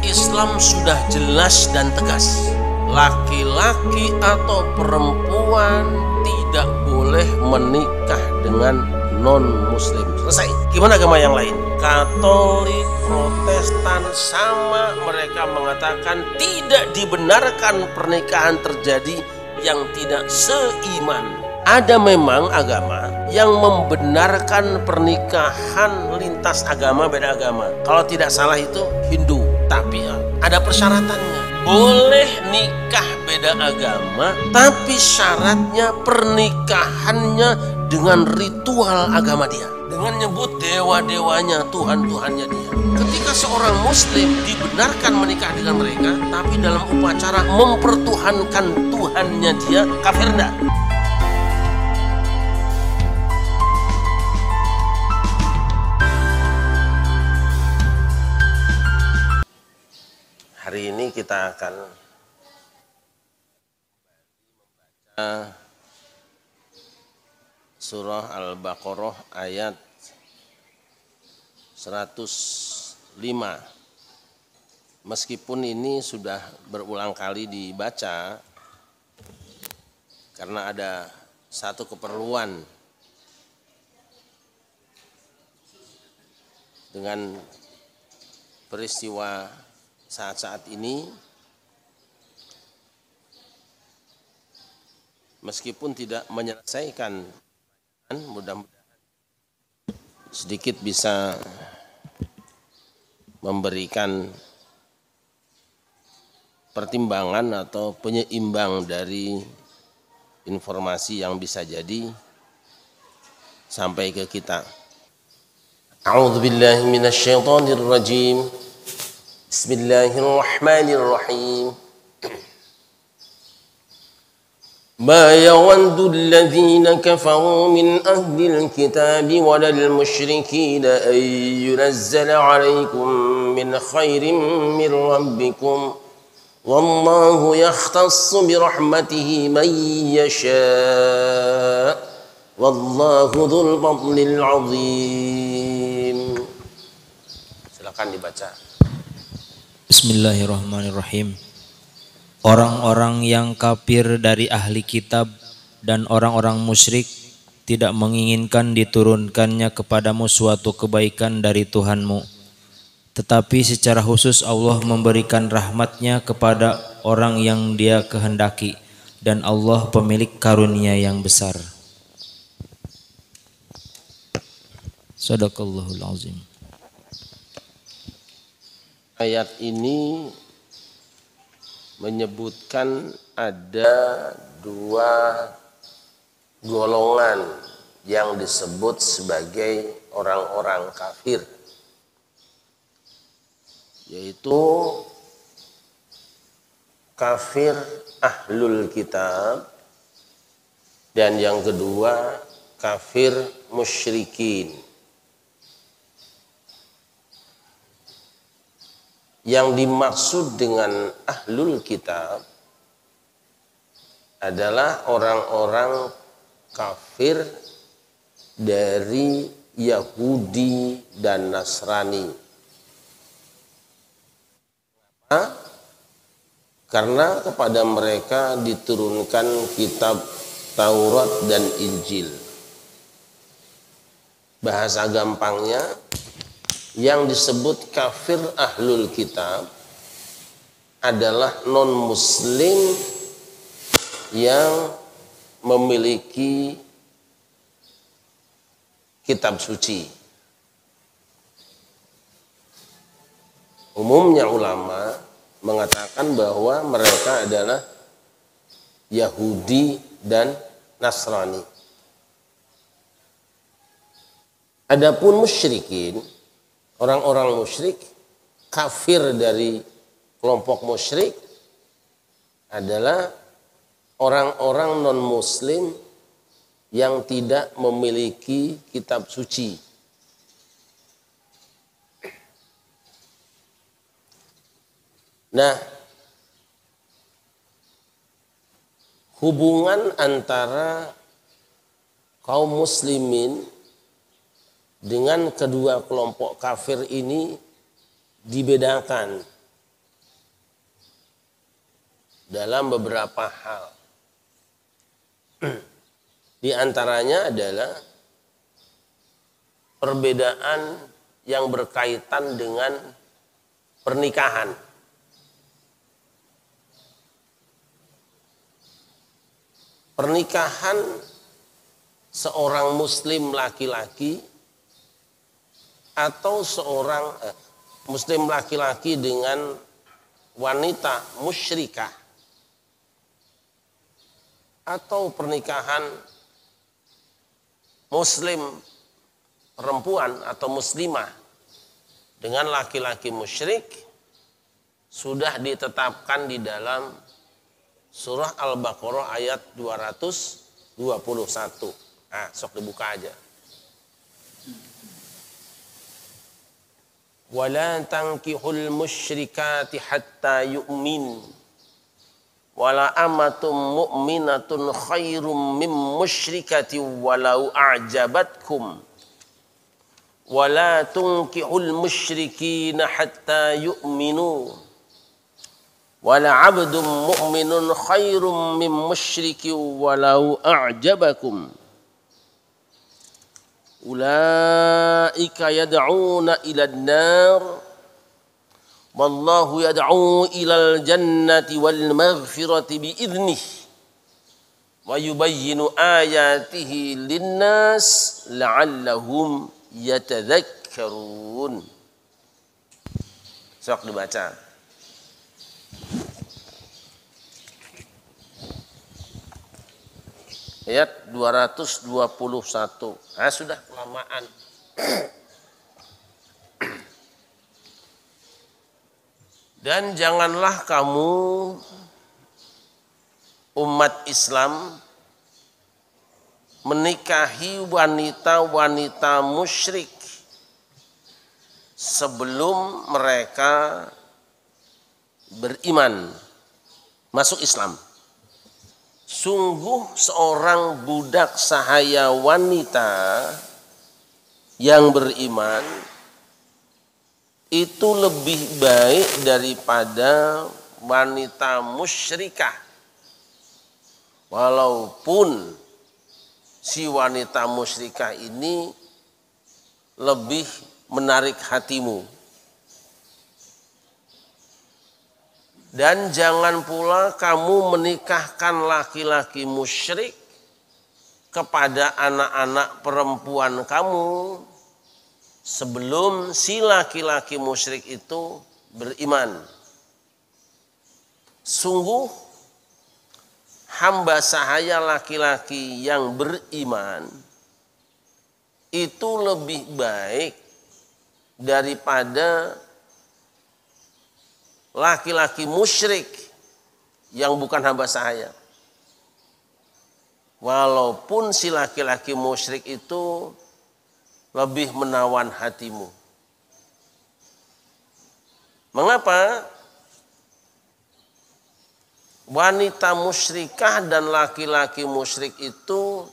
Islam sudah jelas dan tegas. Laki-laki atau perempuan tidak boleh menikah dengan non-muslim. Selesai. Gimana agama yang lain? Katolik, Protestan sama mereka mengatakan tidak dibenarkan pernikahan terjadi yang tidak seiman. Ada memang agama yang membenarkan pernikahan lintas agama, beda agama. Kalau tidak salah itu Hindu, tapi ada persyaratannya. Boleh nikah beda agama, tapi syaratnya pernikahannya dengan ritual agama dia, dengan nyebut dewa-dewanya, Tuhan-Tuhannya dia. Ketika seorang muslim dibenarkan menikah dengan mereka, tapi dalam upacara mempertuhankan Tuhannya dia, kafir enggak? Hari ini kita akan membaca surah Al-Baqarah ayat 105. Meskipun ini sudah berulang kali dibaca karena ada satu keperluan dengan peristiwa saat-saat ini, meskipun tidak menyelesaikan, mudah-mudahan sedikit bisa memberikan pertimbangan atau penyeimbang dari informasi yang bisa jadi sampai ke kita. A'udzubillahi minasyaitonirrajim. Bismillahirrahmanirrahim. Ma yawaddu alladhina kafaru min ahli alkitabi walal musyrikin an yunazzala alaykum min khairin min rabbikum wallahu yakhtassu birahmatihi man yasha wallahu dzul fadlil azim. Silakan dibaca. Bismillahirrahmanirrahim. Orang-orang yang kafir dari ahli kitab dan orang-orang musyrik tidak menginginkan diturunkannya kepadamu suatu kebaikan dari Tuhanmu. Tetapi secara khusus Allah memberikan rahmatnya kepada orang yang Dia kehendaki, dan Allah pemilik karunia yang besar. Shadaqallahul azim. Ayat ini menyebutkan ada dua golongan yang disebut sebagai orang-orang kafir, yaitu kafir ahlul kitab dan yang kedua kafir musyrikin. Yang dimaksud dengan ahlul kitab adalah orang-orang kafir dari Yahudi dan Nasrani. Kenapa? Karena kepada mereka diturunkan kitab Taurat dan Injil. Bahasa gampangnya, yang disebut kafir ahlul kitab adalah non-muslim yang memiliki kitab suci. Umumnya ulama mengatakan bahwa mereka adalah Yahudi dan Nasrani. Adapun musyrikin, orang-orang musyrik, kafir dari kelompok musyrik adalah orang-orang non-muslim yang tidak memiliki kitab suci. Nah, hubungan antara kaum muslimin dengan kedua kelompok kafir ini dibedakan dalam beberapa hal. Di antaranya adalah perbedaan yang berkaitan dengan pernikahan. Pernikahan seorang muslim laki-laki atau seorang muslim laki-laki dengan wanita musyrikah, atau pernikahan muslim perempuan atau muslimah dengan laki-laki musyrik sudah ditetapkan di dalam surah Al-Baqarah ayat 221. Nah, sok dibuka aja. Wala tankihul musyrikati hatta yu'min. Wala amatum mu'minatun khairum min musyrikati walau a'jabatkum. Wala tunkihul musyrikina hatta yu'minu. Wala 'abdun mu'minun khairum min musyriki walau a'jabakum. Ulaika yad'una ila an-nar wallahu yad'u ilal jannati wal maghfirati bi'idhnihi wa yubayyinu ayatihi linnas la'allahum yatadhakkarun. Sok dibaca. Ayat 221. Ah, sudah kelamaan. Dan janganlah kamu umat Islam menikahi wanita-wanita musyrik sebelum mereka beriman, masuk Islam. Sungguh seorang budak sahaya wanita yang beriman itu lebih baik daripada wanita musyrikah. Walaupun si wanita musyrikah ini lebih menarik hatimu. Dan jangan pula kamu menikahkan laki-laki musyrik kepada anak-anak perempuan kamu sebelum si laki-laki musyrik itu beriman. Sungguh hamba sahaya laki-laki yang beriman itu lebih baik daripada laki-laki musyrik yang bukan hamba sahaya. Walaupun si laki-laki musyrik itu lebih menawan hatimu. Mengapa? Wanita musyrikah dan laki-laki musyrik itu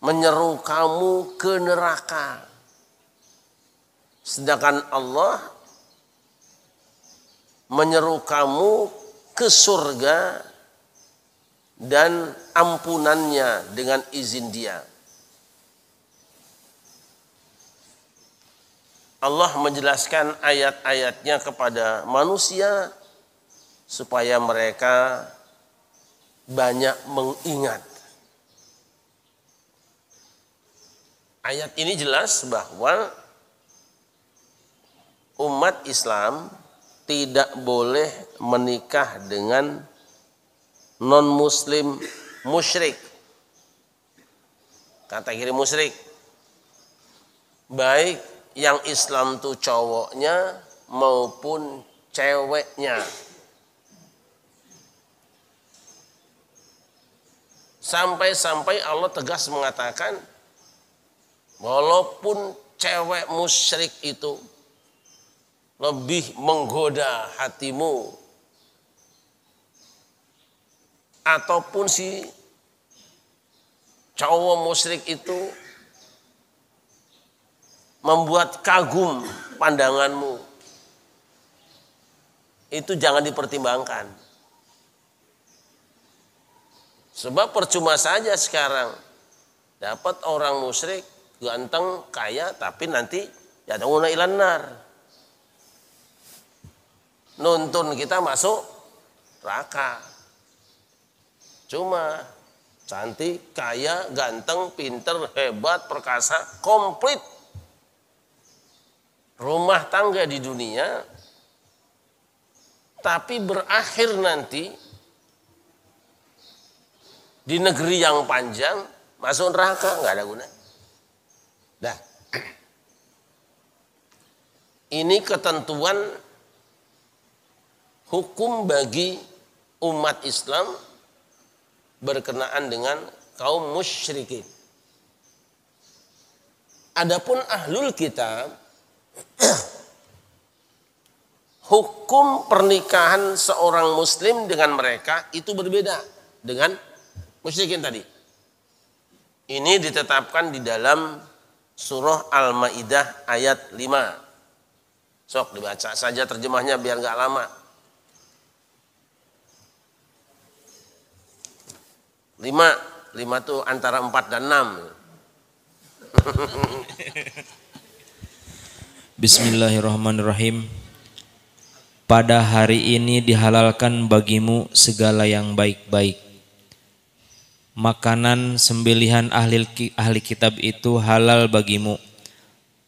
menyeru kamu ke neraka. Sedangkan Allah menyeru kamu ke surga dan ampunannya dengan izin Dia. Allah menjelaskan ayat-ayatnya kepada manusia supaya mereka banyak mengingat. Ayat ini jelas bahwa umat Islam tidak boleh menikah dengan non-muslim musyrik. Kata kiri musyrik. Baik yang Islam itu cowoknya maupun ceweknya. Sampai-sampai Allah tegas mengatakan, walaupun cewek musyrik itu lebih menggoda hatimu, ataupun si cowok musyrik itu membuat kagum pandanganmu, itu jangan dipertimbangkan. Sebab percuma saja sekarang dapat orang musyrik ganteng kaya tapi nanti yad'una ilan nar, nuntun kita masuk neraka. Cuma cantik, kaya, ganteng, pinter, hebat, perkasa, komplit rumah tangga di dunia, tapi berakhir nanti di negeri yang panjang masuk neraka, nggak ada guna. Dah, ini ketentuan hukum bagi umat Islam berkenaan dengan kaum musyrikin. Adapun ahlul kitab, hukum pernikahan seorang muslim dengan mereka itu berbeda dengan musyrikin tadi. Ini ditetapkan di dalam surah Al-Maidah ayat 5. Sok dibaca saja terjemahnya biar nggak lama. 5 tuh antara 4 dan 6. Bismillahirrahmanirrahim. Pada hari ini dihalalkan bagimu segala yang baik-baik. Makanan sembelihan ahli kitab itu halal bagimu,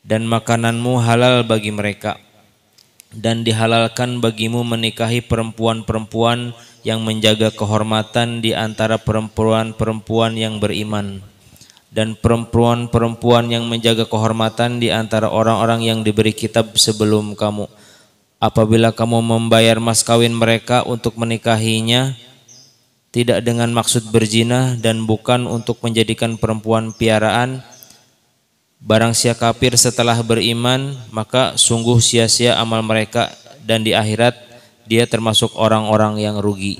dan makananmu halal bagi mereka. Dan dihalalkan bagimu menikahi perempuan-perempuan yang menjaga kehormatan di antara perempuan-perempuan yang beriman, dan perempuan-perempuan yang menjaga kehormatan di antara orang-orang yang diberi kitab sebelum kamu. Apabila kamu membayar mas kawin mereka untuk menikahinya, tidak dengan maksud berzina dan bukan untuk menjadikan perempuan piaraan, barang siapa kafir setelah beriman, maka sungguh sia-sia amal mereka, dan di akhirat dia termasuk orang-orang yang rugi.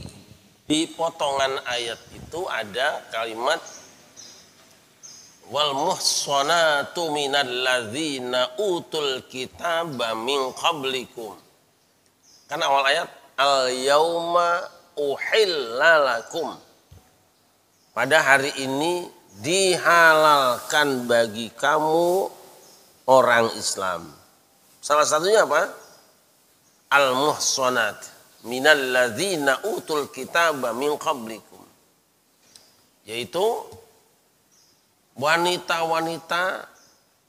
Di potongan ayat itu ada kalimat wal muhsanatu minal ladzina utul kitaba min qablikum. Kan awal ayat al yauma uhilla lakum. Pada hari ini dihalalkan bagi kamu orang Islam. Salah satunya apa? Al muhsanat minal ladzina utul kitaba min qablikum. Yaitu wanita-wanita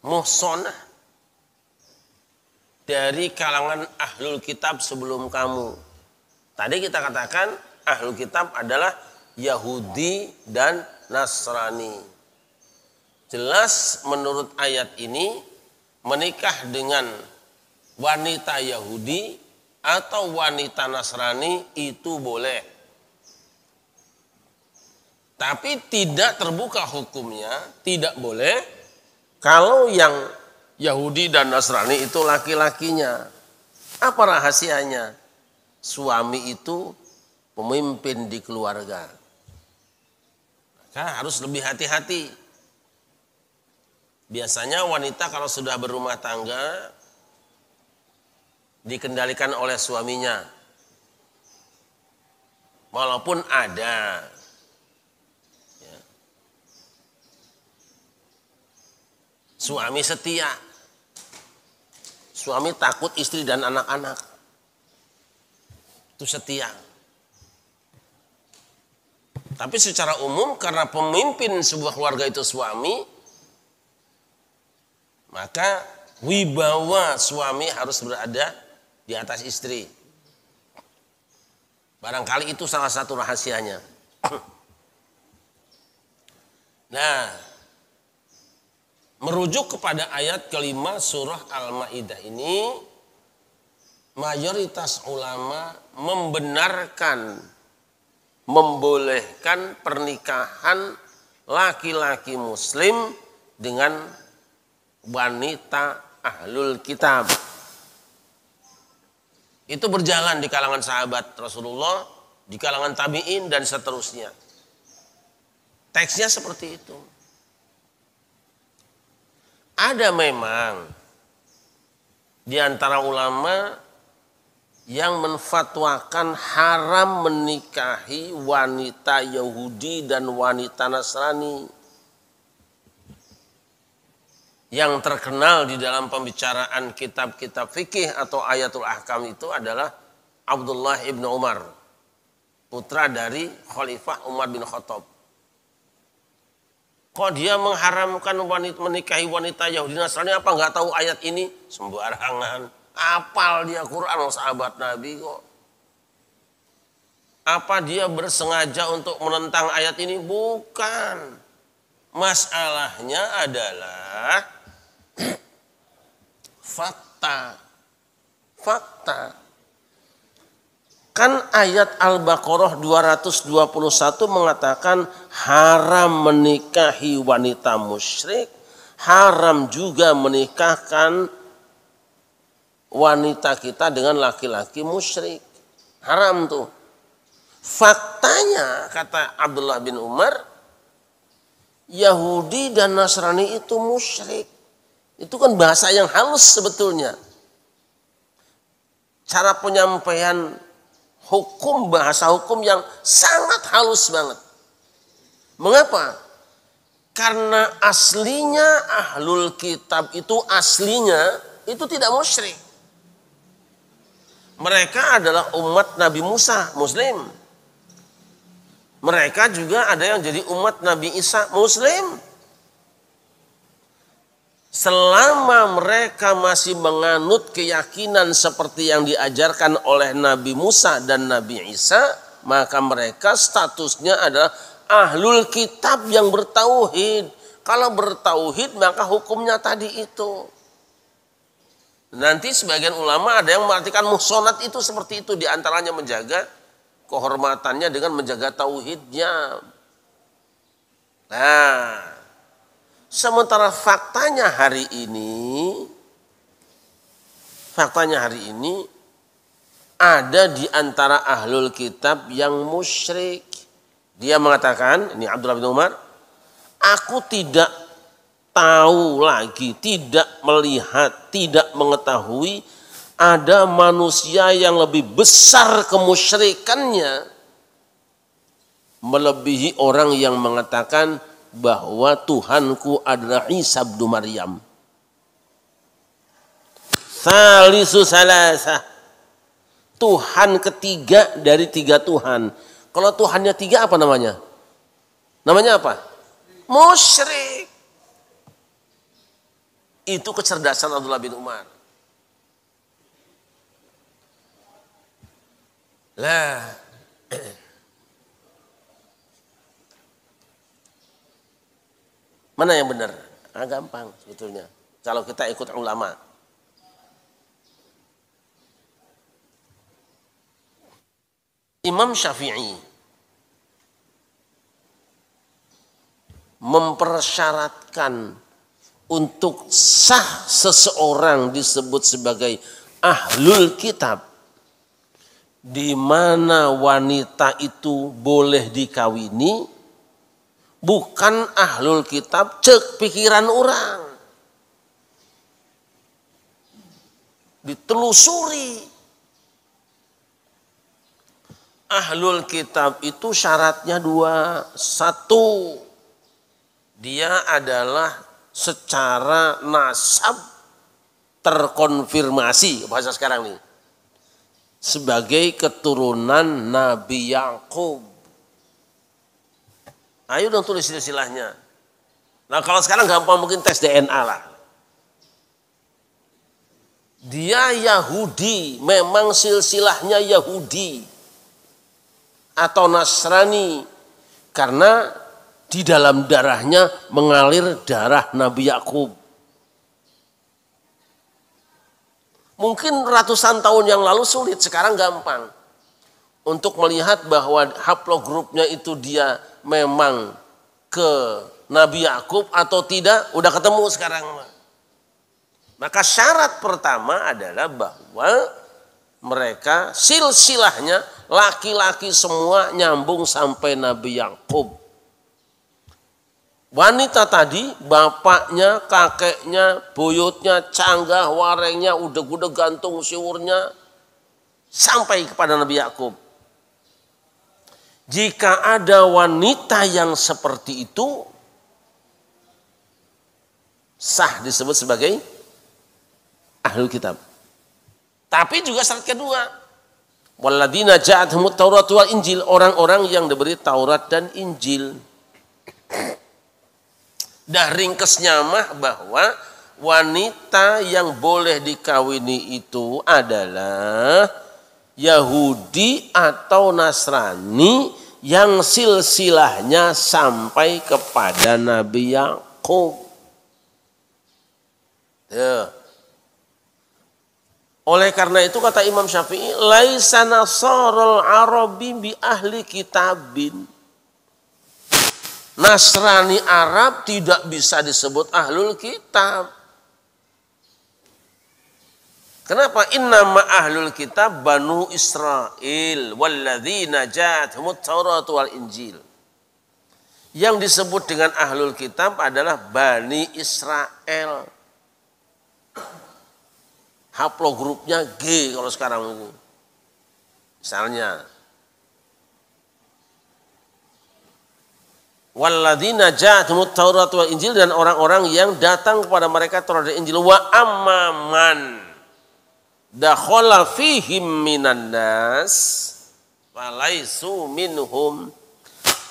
muhsanah dari kalangan ahlul kitab sebelum kamu. Tadi kita katakan ahlul kitab adalah Yahudi dan Nasrani. Jelas menurut ayat ini menikah dengan wanita Yahudi atau wanita Nasrani itu boleh. Tapi tidak terbuka hukumnya, tidak boleh kalau yang Yahudi dan Nasrani itu laki-lakinya. Apa rahasianya? Suami itu pemimpin di keluarga. Maka harus lebih hati-hati. Biasanya wanita kalau sudah berumah tangga dikendalikan oleh suaminya. Walaupun ada suami setia, suami takut istri dan anak-anak, itu setia. Tapi secara umum karena pemimpin sebuah keluarga itu suami, maka wibawa suami harus berada di atas istri. Barangkali itu salah satu rahasianya. Nah, merujuk kepada ayat kelima surah Al-Maidah ini, mayoritas ulama membenarkan, membolehkan pernikahan laki-laki muslim dengan wanita ahlul kitab. Itu berjalan di kalangan sahabat Rasulullah, di kalangan tabi'in dan seterusnya. Teksnya seperti itu. Ada memang di antara ulama yang menfatwakan haram menikahi wanita Yahudi dan wanita Nasrani. Yang terkenal di dalam pembicaraan kitab-kitab fikih atau ayatul ahkam itu adalah Abdullah ibn Umar, putra dari Khalifah Umar bin Khattab. Kok dia mengharamkan menikahi wanita Yahudi Nasrani, apa nggak tahu ayat ini? Sembarangan. Apal dia Quran sahabat Nabi kok. Apa dia bersengaja untuk menentang ayat ini? Bukan. Masalahnya adalah fakta. Kan ayat Al-Baqarah 221 mengatakan haram menikahi wanita musyrik, haram juga menikahkan wanita kita dengan laki-laki musyrik. Haram tuh. Faktanya kata Abdullah bin Umar, Yahudi dan Nasrani itu musyrik. Itu kan bahasa yang halus sebetulnya. Cara penyampaian hukum, bahasa hukum yang sangat halus banget. Mengapa? Karena aslinya ahlul kitab itu itu tidak musyrik. Mereka adalah umat Nabi Musa, Muslim. Mereka juga ada yang jadi umat Nabi Isa, Muslim. Selama mereka masih menganut keyakinan seperti yang diajarkan oleh Nabi Musa dan Nabi Isa, maka mereka statusnya adalah ahlul kitab yang bertauhid. Kalau bertauhid maka hukumnya tadi itu. Nanti sebagian ulama ada yang mengartikan muhsanat itu seperti itu, diantaranya menjaga kehormatannya dengan menjaga tauhidnya. Nah, sementara faktanya hari ini ada di antara ahlul kitab yang musyrik. Dia mengatakan, ini Abdullah bin Umar, aku tidak tahu lagi, tidak melihat, tidak mengetahui ada manusia yang lebih besar kemusyrikannya melebihi orang yang mengatakan bahwa Tuhanku adalah Isa bin Maryam. Salisu salasa, Tuhan ketiga dari tiga Tuhan. Kalau Tuhannya tiga apa namanya? Namanya apa? Musyrik. Itu kecerdasan Abdullah bin Umar. Lah, mana yang benar? Gampang sebetulnya. Kalau kita ikut ulama. Imam Syafi'i mempersyaratkan untuk sah seseorang disebut sebagai ahlul kitab, di mana wanita itu boleh dikawini, bukan ahlul kitab cek pikiran orang. Ditelusuri. Ahlul kitab itu syaratnya dua. Satu, dia adalah secara nasab terkonfirmasi, bahasa sekarang nih, sebagai keturunan Nabi Yakub. Ayo dong tulis silsilahnya. Nah kalau sekarang gampang, mungkin tes DNA lah. Dia Yahudi, memang silsilahnya Yahudi atau Nasrani, karena di dalam darahnya mengalir darah Nabi Yakub. Mungkin ratusan tahun yang lalu sulit, sekarang gampang. Untuk melihat bahwa haplogrupnya itu dia memang ke Nabi Yakub atau tidak, udah ketemu sekarang. Maka syarat pertama adalah bahwa mereka silsilahnya laki-laki semua nyambung sampai Nabi Yakub. Wanita tadi, bapaknya, kakeknya, buyutnya, canggah, warengnya, udeg-udeg, gantung, siwurnya, sampai kepada Nabi Yakub. Jika ada wanita yang seperti itu, sah disebut sebagai ahlul kitab. Tapi juga syarat kedua, walladzina ja'atuhumut Taurat wal Injil, orang-orang yang diberi Taurat dan Injil. Dah ringkesnya mah bahwa wanita yang boleh dikawini itu adalah Yahudi atau Nasrani yang silsilahnya sampai kepada Nabi Yakub. Oleh karena itu kata Imam Syafi'i, laisa nasarul arabi bi ahli kitabin. Nasrani Arab tidak bisa disebut ahlul kitab. Kenapa? Innama ahlul kitab Banu Israel walladzina ja'atuhumut Taurat wal Injil. Yang disebut dengan ahlul kitab adalah Bani Israel. Haplogrupnya G kalau sekarang ini. Misalnya walladzina ja'atuhumut Taurat wal Injil, dan orang-orang yang datang kepada mereka Taurat dan Injil. Wa amman dakhala fihim minan nas falaisu minhum.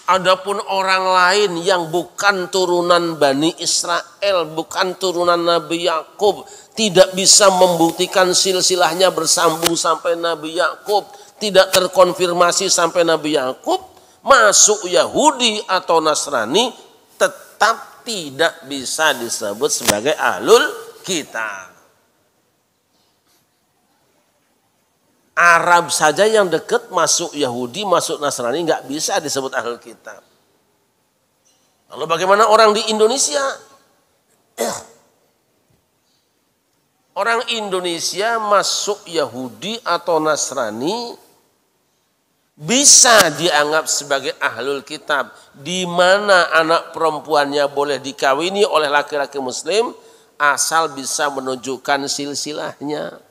Adapun orang lain yang bukan turunan Bani Israel, bukan turunan Nabi Yakub, tidak bisa membuktikan silsilahnya bersambung sampai Nabi Yakub, tidak terkonfirmasi sampai Nabi Yakub, masuk Yahudi atau Nasrani, tetap tidak bisa disebut sebagai ahlul kitab. Arab saja yang dekat masuk Yahudi, masuk Nasrani, nggak bisa disebut ahlul kitab. Lalu bagaimana orang di Indonesia? Orang Indonesia masuk Yahudi atau Nasrani bisa dianggap sebagai ahlul kitab, di mana anak perempuannya boleh dikawini oleh laki-laki muslim asal bisa menunjukkan silsilahnya.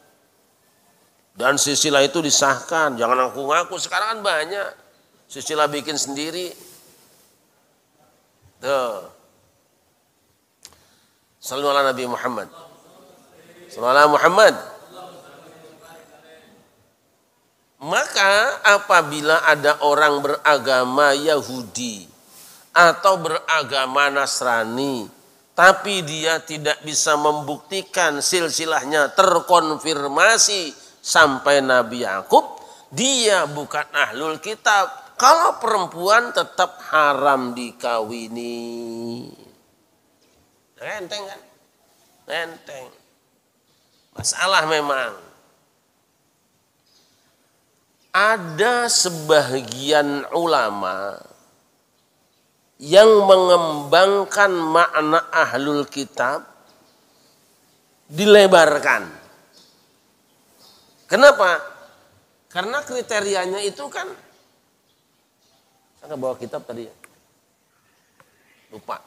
Dan silsilah itu disahkan, jangan ngaku-ngaku. Sekarang kan banyak silsilah bikin sendiri. Tuh. Sallallahu ala Nabi Muhammad. Sallallahu ala Muhammad. Maka apabila ada orang beragama Yahudi atau beragama Nasrani, tapi dia tidak bisa membuktikan silsilahnya terkonfirmasi sampai Nabi Yakub, dia bukan ahlul kitab. Kalau perempuan tetap haram dikawini. Enteng kan? Enteng. Masalah memang. Ada sebagian ulama yang mengembangkan makna ahlul kitab, dilebarkan. Kenapa? Karena kriterianya itu kan, saya nggak bawa kitab tadi ya, lupa.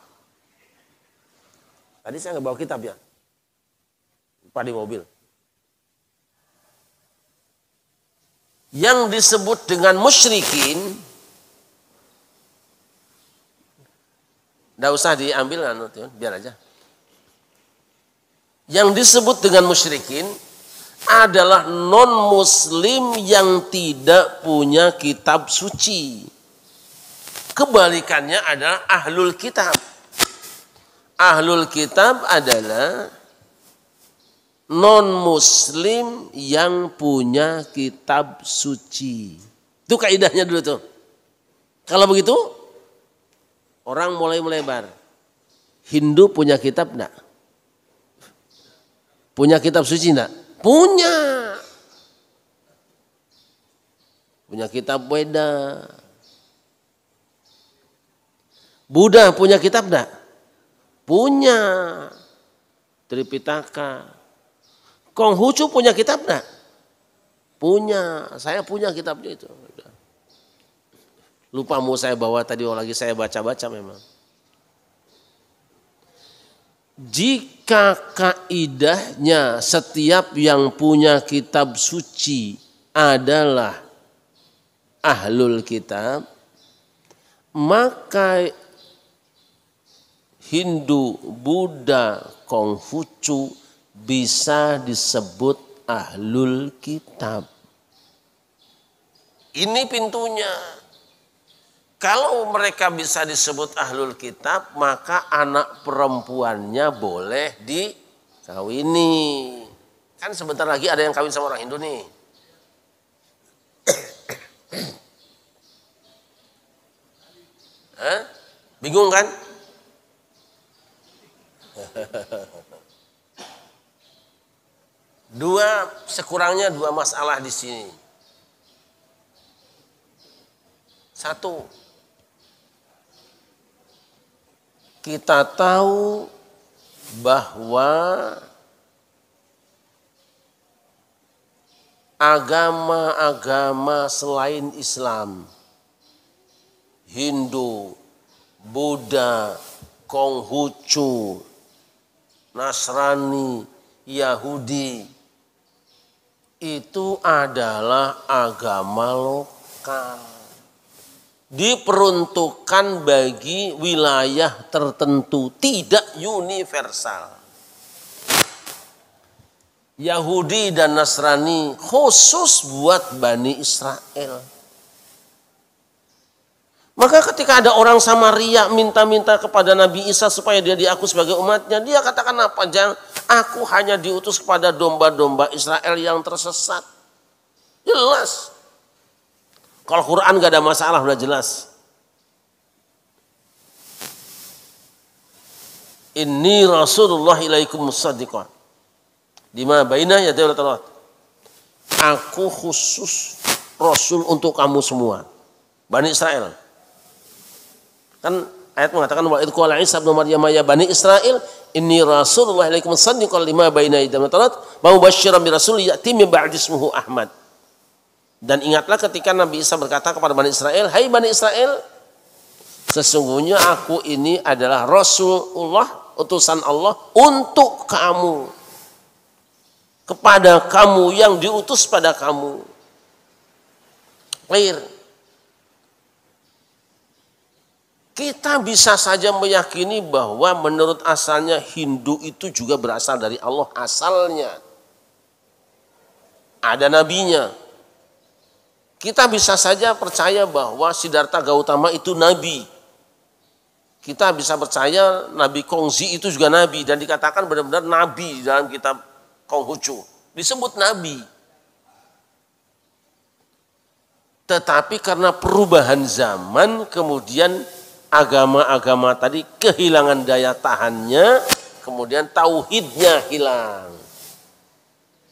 Tadi saya nggak bawa kitab ya, lupa di mobil. Yang disebut dengan musyrikin, nggak usah diambil, biar aja. Yang disebut dengan musyrikin adalah non-muslim yang tidak punya kitab suci. Kebalikannya adalah ahlul kitab. Ahlul kitab adalah non-muslim yang punya kitab suci. Itu kaidahnya dulu tuh. Kalau begitu, orang mulai melebar. Hindu punya kitab enggak? Punya kitab suci enggak? Punya. Punya kitab Weda. Buddha punya kitab enggak? Punya. Tripitaka. Konghucu punya kitab enggak? Punya. Saya punya kitabnya itu. Lupa mau saya bawa tadi, lagi saya baca-baca memang. Jika kaidahnya setiap yang punya kitab suci adalah ahlul kitab, maka Hindu, Buddha, Konghucu bisa disebut ahlul kitab. Ini pintunya. Kalau mereka bisa disebut ahlul kitab, maka anak perempuannya boleh dikawini. Kan sebentar lagi ada yang kawin sama orang Hindu nih. Hah? Bingung kan? Sekurangnya dua masalah di sini. Satu, kita tahu bahwa agama-agama selain Islam, Hindu, Buddha, Konghucu, Nasrani, Yahudi, itu adalah agama lokal. Diperuntukkan bagi wilayah tertentu, tidak universal. Yahudi dan Nasrani khusus buat Bani Israel. Maka ketika ada orang Samaria minta-minta kepada Nabi Isa supaya dia diaku sebagai umatnya, dia katakan apa? Jangan, aku hanya diutus kepada domba-domba Israel yang tersesat. Jelas. Kalau Quran gak ada masalah, udah jelas. Inni Rasulullah ilaikum musaddiqan lima baina yadayhi minat Taurat. Aku khusus Rasul untuk kamu semua, Bani Israel. Kan ayat mengatakan wa idh qala Isa ibnu Maryam ya Bani Israil inni Rasulullah ilaikum musaddiqan lima baina yadayhi minat Taurat wa mubasysyiran bi rasul ya'ti min ba'di ismuhu Ahmad. Dan ingatlah ketika Nabi Isa berkata kepada Bani Israel, hai Bani Israel, sesungguhnya aku ini adalah Rasulullah, utusan Allah untuk kamu, kepada kamu yang diutus pada kamu. Clear. Kita bisa saja meyakini bahwa menurut asalnya Hindu itu juga berasal dari Allah asalnya. Ada nabinya. Kita bisa saja percaya bahwa Siddhartha Gautama itu nabi. Kita bisa percaya Nabi Kongzi itu juga nabi dan dikatakan benar-benar nabi dalam kitab Konghucu. Disebut nabi. Tetapi karena perubahan zaman kemudian agama-agama tadi kehilangan daya tahannya, kemudian tauhidnya hilang.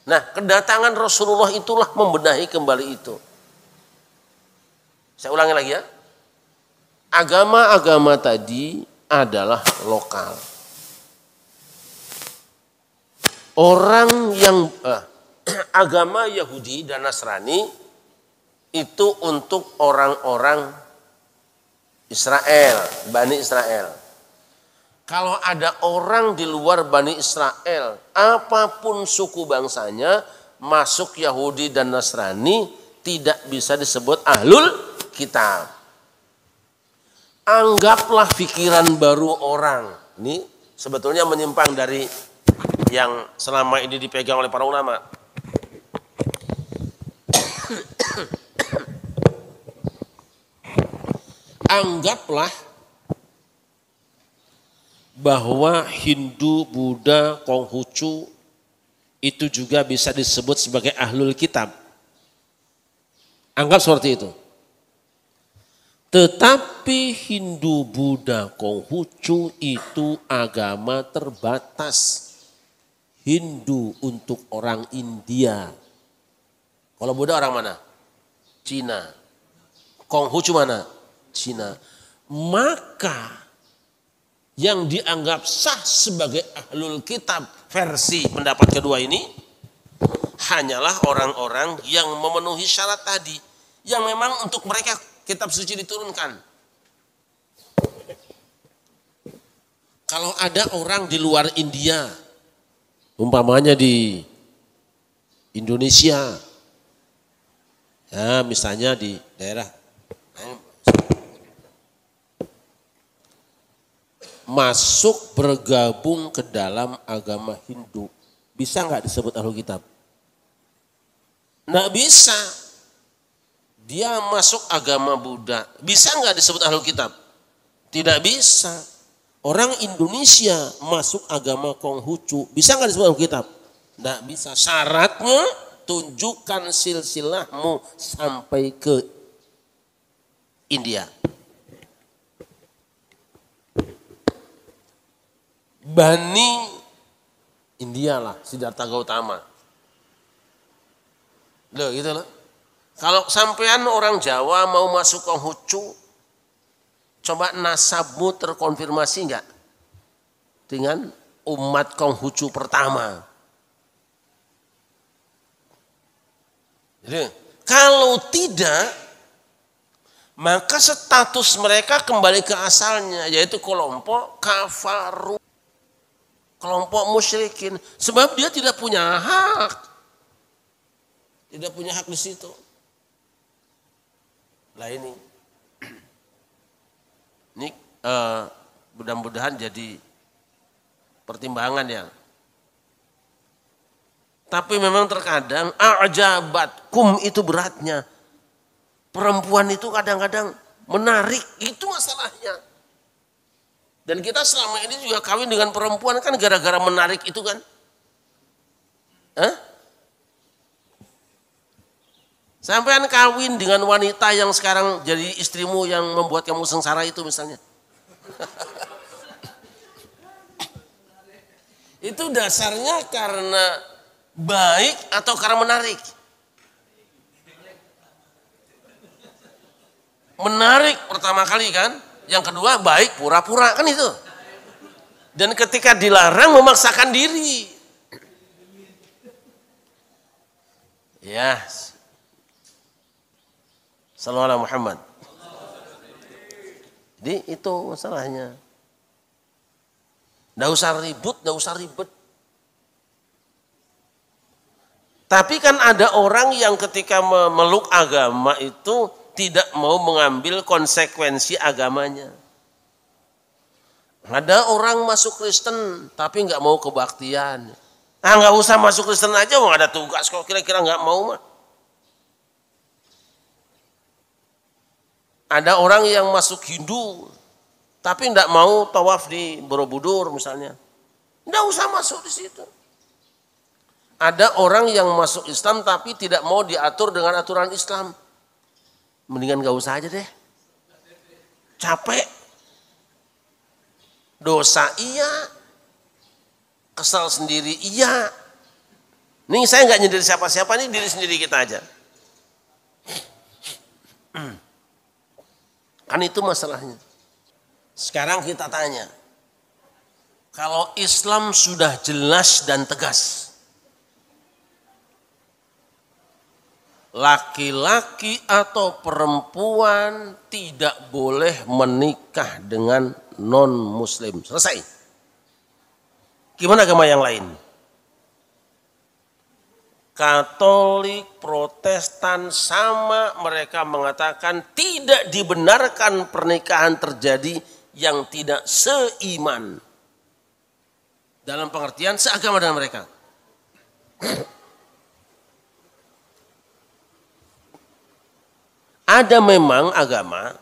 Nah, kedatangan Rasulullah itulah membenahi kembali itu. Saya ulangi lagi ya. Agama-agama tadi adalah lokal. Orang yang agama Yahudi dan Nasrani itu untuk orang-orang Israel, Bani Israel. Kalau ada orang di luar Bani Israel, apapun suku bangsanya, masuk Yahudi dan Nasrani tidak bisa disebut ahlul kitab. Anggaplah pikiran baru orang. Ini sebetulnya menyimpang dari yang selama ini dipegang oleh para ulama. Anggaplah bahwa Hindu, Buddha, Konghucu itu juga bisa disebut sebagai ahlul kitab. Anggap seperti itu. Tetapi Hindu, Buddha, Konghucu itu agama terbatas. Hindu untuk orang India. Kalau Buddha orang mana? Cina. Konghucu mana? Cina. Maka yang dianggap sah sebagai ahlul kitab versi pendapat kedua ini hanyalah orang-orang yang memenuhi syarat tadi. Yang memang untuk mereka kitab suci diturunkan. Kalau ada orang di luar India, umpamanya di Indonesia, Ya, misalnya di daerah masuk bergabung ke dalam agama Hindu, bisa nggak disebut ahlu kitab? Nggak bisa. Dia masuk agama Buddha, bisa nggak disebut ahlu kitab? Tidak bisa. Orang Indonesia masuk agama Konghucu, bisa nggak disebut ahlu kitab? Nggak bisa. Syaratnya tunjukkan silsilahmu sampai ke India. Bani India lah, Siddhartha Gautama. Loh gitu loh. Kalau sampean orang Jawa mau masuk Konghucu, coba nasabmu terkonfirmasi enggak dengan umat Konghucu pertama? Jadi, kalau tidak, maka status mereka kembali ke asalnya, yaitu kelompok kafaru. Kelompok musyrikin, sebab dia tidak punya hak, tidak punya hak di situ. Lah ini mudah-mudahan jadi pertimbangan ya. Tapi memang terkadang a'jabatkum itu beratnya. Perempuan itu kadang-kadang menarik, itu masalahnya. Dan kita selama ini juga kawin dengan perempuan kan gara-gara menarik itu kan. Sampean kawin dengan wanita yang sekarang jadi istrimu yang membuat kamu sengsara itu misalnya. Itu dasarnya karena baik atau karena menarik? Menarik pertama kali kan. Yang kedua baik pura-pura kan itu. Dan ketika dilarang memaksakan diri. Ya. Sallallahu alaihi Muhammad. Jadi itu masalahnya. Nggak usah ribut, nggak usah ribet. Tapi kan ada orang yang ketika memeluk agama itu tidak mau mengambil konsekuensi agamanya. Ada orang masuk Kristen tapi nggak mau kebaktian. Nggak usah masuk Kristen aja, mau ada tugas kok kira-kira nggak mau mah. Ada orang yang masuk Hindu tapi nggak mau tawaf di Borobudur misalnya. Nggak usah masuk di situ. Ada orang yang masuk Islam tapi tidak mau diatur dengan aturan Islam. Mendingan gak usah aja deh. Capek. Dosa iya. Kesal sendiri iya. Nih saya gak nyindir siapa-siapa, nih diri sendiri kita aja. Kan itu masalahnya. Sekarang kita tanya. Kalau Islam sudah jelas dan tegas. Laki-laki atau perempuan tidak boleh menikah dengan non-muslim. Selesai. Gimana agama yang lain? Katolik, Protestan sama, mereka mengatakan tidak dibenarkan pernikahan terjadi yang tidak seiman. Dalam pengertian seagama dengan mereka. Ada memang agama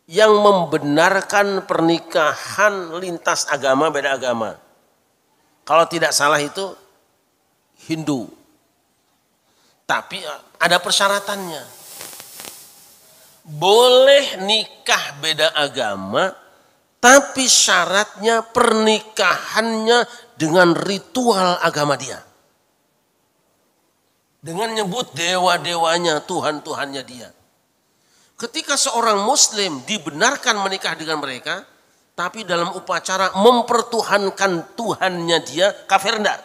yang membenarkan pernikahan lintas agama, beda agama. Kalau tidak salah itu Hindu. Tapi ada persyaratannya. Boleh nikah beda agama, tapi syaratnya pernikahannya dengan ritual agama dia. Dengan nyebut dewa-dewanya, Tuhan-Tuhannya dia. Ketika seorang muslim dibenarkan menikah dengan mereka, tapi dalam upacara mempertuhankan Tuhannya dia, kafir enggak?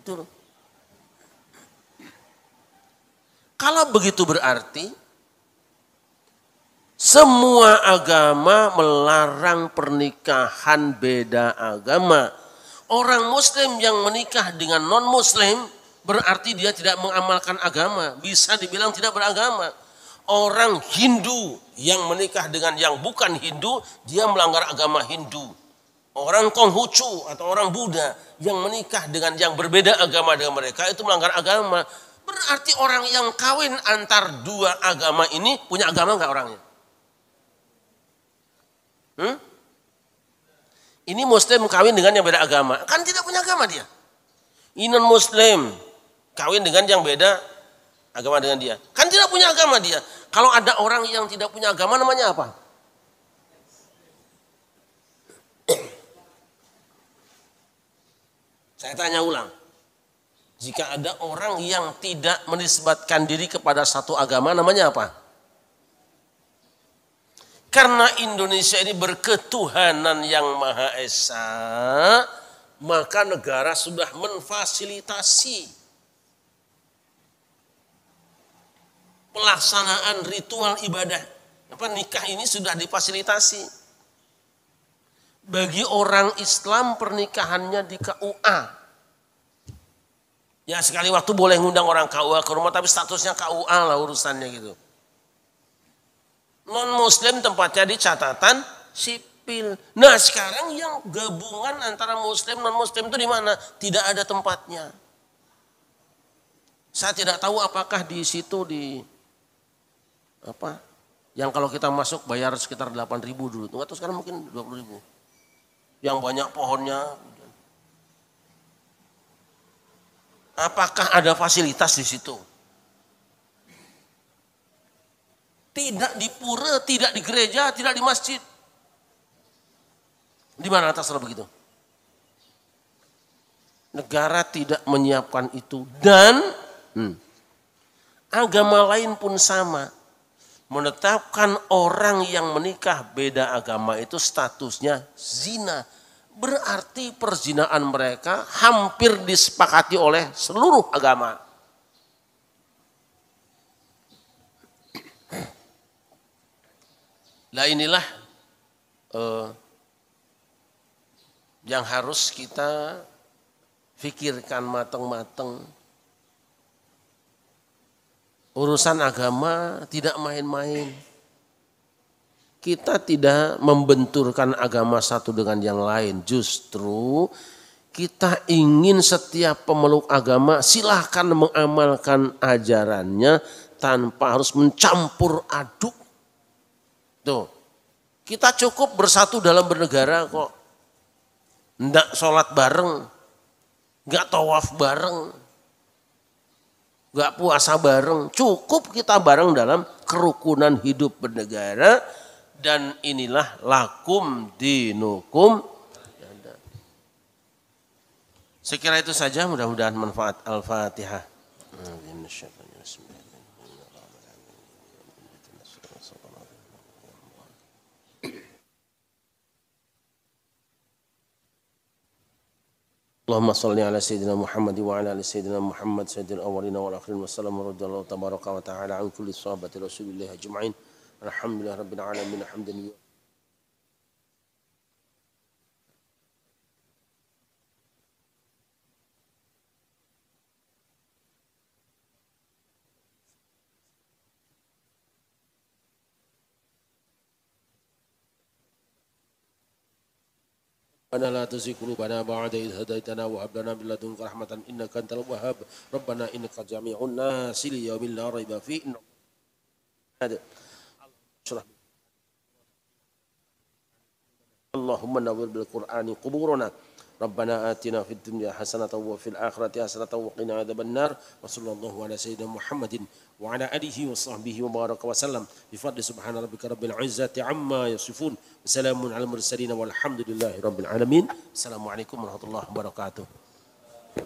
Itu. Kalau begitu berarti, semua agama melarang pernikahan beda agama. Orang muslim yang menikah dengan non muslim berarti dia tidak mengamalkan agama, bisa dibilang tidak beragama. Orang Hindu yang menikah dengan yang bukan Hindu, dia melanggar agama Hindu. Orang Konghucu atau orang Buddha yang menikah dengan yang berbeda agama dengan mereka itu melanggar agama. Berarti orang yang kawin antar dua agama ini punya agama nggak orangnya? Ini muslim kawin dengan yang beda agama, kan tidak punya agama dia. Ini non muslim kawin dengan yang beda agama dengan dia, kan tidak punya agama dia. Kalau ada orang yang tidak punya agama namanya apa? Saya tanya ulang. Jika ada orang yang tidak menisbatkan diri kepada satu agama namanya apa? Karena Indonesia ini berketuhanan yang Maha Esa, maka negara sudah memfasilitasi pelaksanaan ritual ibadah. Nikah ini sudah difasilitasi. Bagi orang Islam pernikahannya di KUA. Ya sekali waktu boleh ngundang orang KUA ke rumah, tapi statusnya KUA lah urusannya gitu. Non muslim tempatnya di catatan sipil. Nah sekarang yang gabungan antara muslim non muslim itu di mana? Tidak ada tempatnya. Saya tidak tahu apakah di situ di apa? Yang kalau kita masuk bayar sekitar 8.000 dulu. Atau sekarang mungkin 20.000. Yang banyak pohonnya. Apakah ada fasilitas di situ? Tidak di pura, tidak di gereja, tidak di masjid. Di mana atasnya begitu? Negara tidak menyiapkan itu. Dan agama lain pun sama. Menetapkan orang yang menikah beda agama itu statusnya zina. Berarti perzinaan mereka hampir disepakati oleh seluruh agama. Nah inilah yang harus kita pikirkan matang-matang. Urusan agama tidak main-main. Kita tidak membenturkan agama satu dengan yang lain. Justru kita ingin setiap pemeluk agama silahkan mengamalkan ajarannya tanpa harus mencampur aduk. Tuh, kita cukup bersatu dalam bernegara kok. Nggak sholat bareng, nggak tawaf bareng, nggak puasa bareng. Cukup kita bareng dalam kerukunan hidup bernegara. Dan inilah lakum dinukum. Saya kira itu saja, mudah-mudahan manfaat. Al-Fatihah. Allahumma salli ala sayyidina Muhammad wa ala ali sayyidina Muhammad sayyidil awwalina wal akhirin wassalamu radhiyallahu tabaraka wa ta'ala an kulli sahabati Rasulillah ajma'in. Alhamdulillah rabbil alamin hamdan ربنا لا تزغ قلوبنا بعد إذ هديتنا وهب لنا من لدنك رحمة إنك أنت الوهاب ربنا إنك جميع الناس ليوم لا ريب فيه اللهم نور بالقرآن قبورنا ربنا آتنا في الدنيا حسنة وفي الآخرة حسنة وقنا عذاب النار وصلى الله على سيدنا محمد وعلى آله وصحبه وبارك وسلم بفضل سبحان ربك رب العزة عما يصفون وسلام على المرسلين والحمد لله رب العالمين. السلام عليكم ورحمة الله وبركاته.